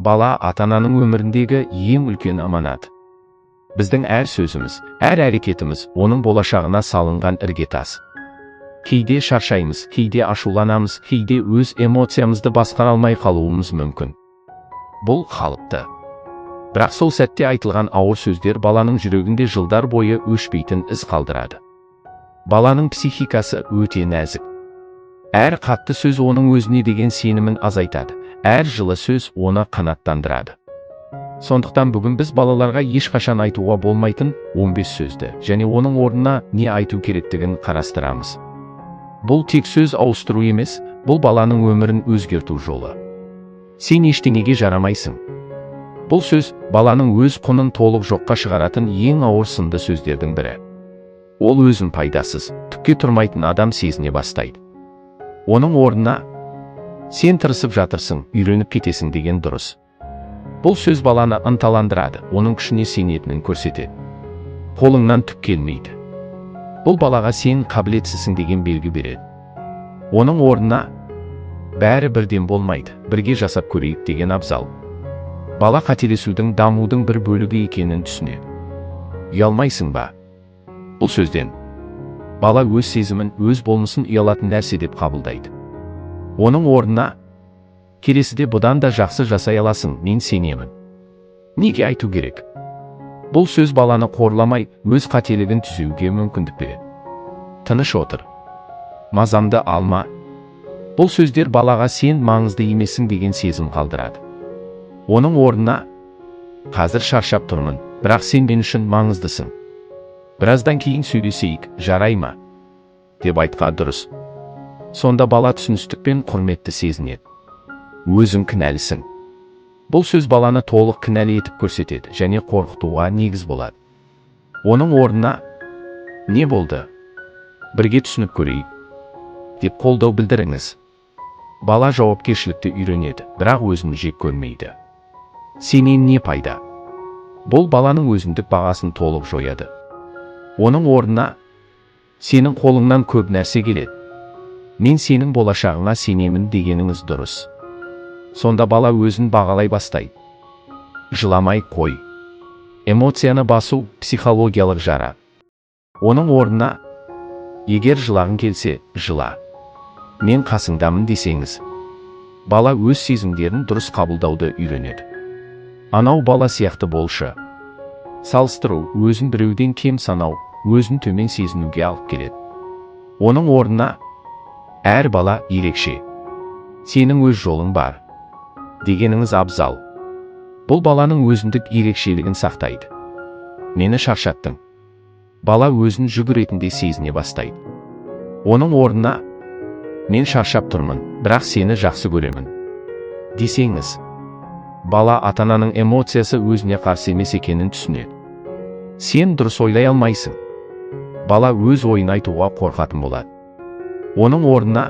Бала ата-ананың өміріндегі ең үлкен аманат. Біздің әр сөзіміз, әр әрекетіміз оның болашағына салынған іргетас. Кейде шаршаймыз, кейде ашуланамыз, кейде өз эмоциямызды басқара алмай қалуымыз мүмкін. Бұл қалыпты. Бірақ сол сәтте айтылған ауыр сөздер баланың жүрегінде жылдар бойы өшпейтін із қалдырады. Баланың психикасы өте нәзік. Әр қатты сөз оның өзіне деген сенімін азайтады. Әр жылы сөз оны қанаттандырады. Сондықтан бүгін біз балаларға ешқашан айтуға болмайтын 15 сөзді және оның орнына не айту керектігін қарастырамыз. Бұл тек сөз ауыстыру емес, бұл баланың өмірін өзгерту жолы. Сен ештеңеге жарамайсың. Бұл сөз баланың өз құнын толық жоққа шығаратын ең ауыр сынды сөздердің бірі. Ол өзін пайдасыз, түкке тұрмайтын адам сезіне бастайды. Оның орнына сен тырысып жатырсың, үйреніп кетесің деген дұрыс. Бұл сөз баланы ынталандырады, оның күшіне сенетінін көрсетеді. Қолыңнан түк келмейді. Бұл балаға сен қабілетсізсің деген белгі береді. Оның орнына бәрі бірден болмайды, бірге жасап көрейік деген абзал. Бала қателесудің дамудың бір бөлігі екенін түсінеді. Ұялмайсың ба? Бұл сөзден бала өз сезімін, өз болмысын ұялатын нәрсе деп қабылдайды. Оның орнына келесіде бұдан да жақсы жасай аласың, мен сенемін. Неге айту керек? Бұл сөз баланы қорламай, өз қателігін түзеуге мүмкіндік береді. Тыныш отыр. Мазамды алма. Бұл сөздер балаға сен маңызды емессің деген сезім қалдырады. Оның орнына қазір шаршап тұрмын, бірақ сен мен үшін маңыздысың. Біраздан кейін сөйлесейік, жарай ма? Деп айтқа дұрыс. Сонда бала түсіністік пен құрметті сезінеді. Өзің кінәлісің. Бұл сөз баланы толық кінәлі етіп көрсетеді және қорқытуға негіз болады. Оның орнына не болды? Бірге түсініп көрейік деп қолдау білдіріңіз. Бала жауапкершілікті үйренеді, бірақ өзін жек көрмейді. Сенен не пайда? Бұл баланың өзіндік бағасын толық жояды. Оның орнына сенің қолыңнан көп нәрсе келеді. Мен сенің болашағыңа сенемін дегеніңіз дұрыс. Сонда бала өзін бағалай бастайды. Жыламай қой. Эмоцияны басу психологиялық жара. Оның орнына егер жылағың келсе, жыла. Мен қасыңдамын десеңіз. Бала өз сезімдерін дұрыс қабылдауды үйренеді. Анау бала сияқты болшы. Салыстыру, өзін біреуден кем санау, өзін төмен сезінуге алып келеді. Оның орнына әр бала ерекше. Сенің өз жолың бар. Дегеніңіз абзал. Бұл баланың өзіндік ерекшелігін сақтайды. Мені шаршаттың. Бала өзін жүк ретінде сезіне бастайды. Оның орнына мен шаршап тұрмын, бірақ сені жақсы көремін десеңіз. Бала ата-ананың эмоциясы өзіне қарсы емес екенін түсінеді. Сен дұрыс ойлай алмайсың. Бала өз ойын айтуға қорқатын болады. Оның орнына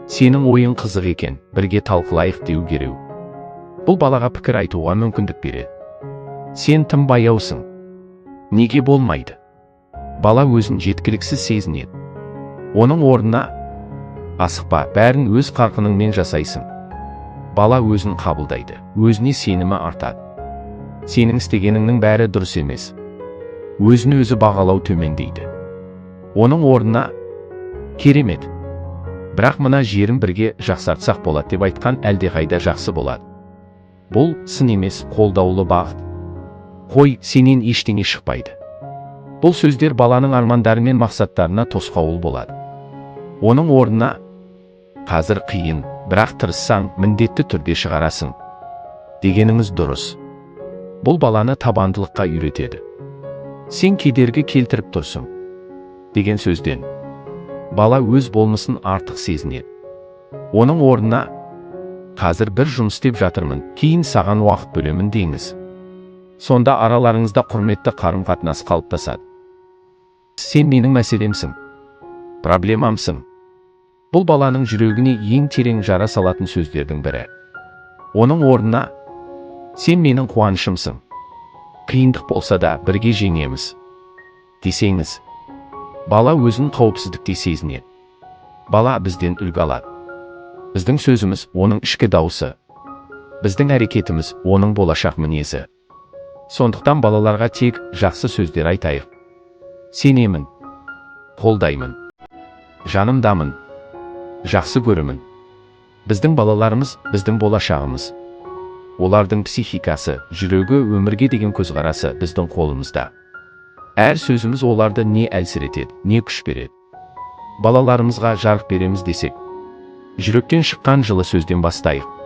сенің ойың қызық екен, бірге талқылайық деу керек. Бұл балаға пікір айтуға мүмкіндік береді. Сен тым баяусың. Неге болмайды? Бала өзін жеткіліксіз сезінеді. Оның орнына асықпа, бәрін өз қарқыныңмен жасайсың. Бала өзін қабылдайды, өзіне сенімі артады. Сенің істегеніңнің бәрі дұрыс емес. Өзін өзі бағалау төмендейді. Оның орнына керемет. Бірақ мына жерін бірге жақсартсақ болады деп айтқан әлдеқайда жақсы болады. Бұл сын емес, қолдаулы бағыт. Қой, сенен ештеңе шықпайды. Бұл сөздер баланың армандары мен мақсаттарына тосқауыл болады. Оның орнына қазір қиын, бірақ тырыссаң міндетті түрде шығарасың дегеніңіз дұрыс. Бұл баланы табандылыққа үйретеді. Сен кедергі келтіріп тұрсың деген сөзден бала өз болмысын артық сезінеді. Оның орнына қазір бір жұмыс істеп жатырмын, кейін саған уақыт бөлемін деңіз. Сонда араларыңызда құрметті қарым-қатынас қалыптасады. Сен менің мәселемсің, проблемамсың. Бұл баланың жүрегіне ең терең жара салатын сөздердің бірі. Оның орнына сен менің қуанышымсың. Қиындық болса да бірге жеңеміз десеңіз. Бала өзін қауіпсіздікте сезінеді. Бала бізден үлгі алады. Біздің сөзіміз оның ішкі дауысы. Біздің әрекетіміз оның болашақ мінезі. Сондықтан балаларға тек жақсы сөздер айтайық. Сенемін, қолдаймын, жанымдамын, жақсы көрімін. Біздің балаларымыз біздің болашағымыз. Олардың психикасы, жүрегі, өмірге деген көзқарасы біздің қолымызда. Әр сөзіміз оларды не әлсіретеді, не күш береді. Балаларымызға жарық береміз десек, жүректен шыққан жылы сөзден бастайық.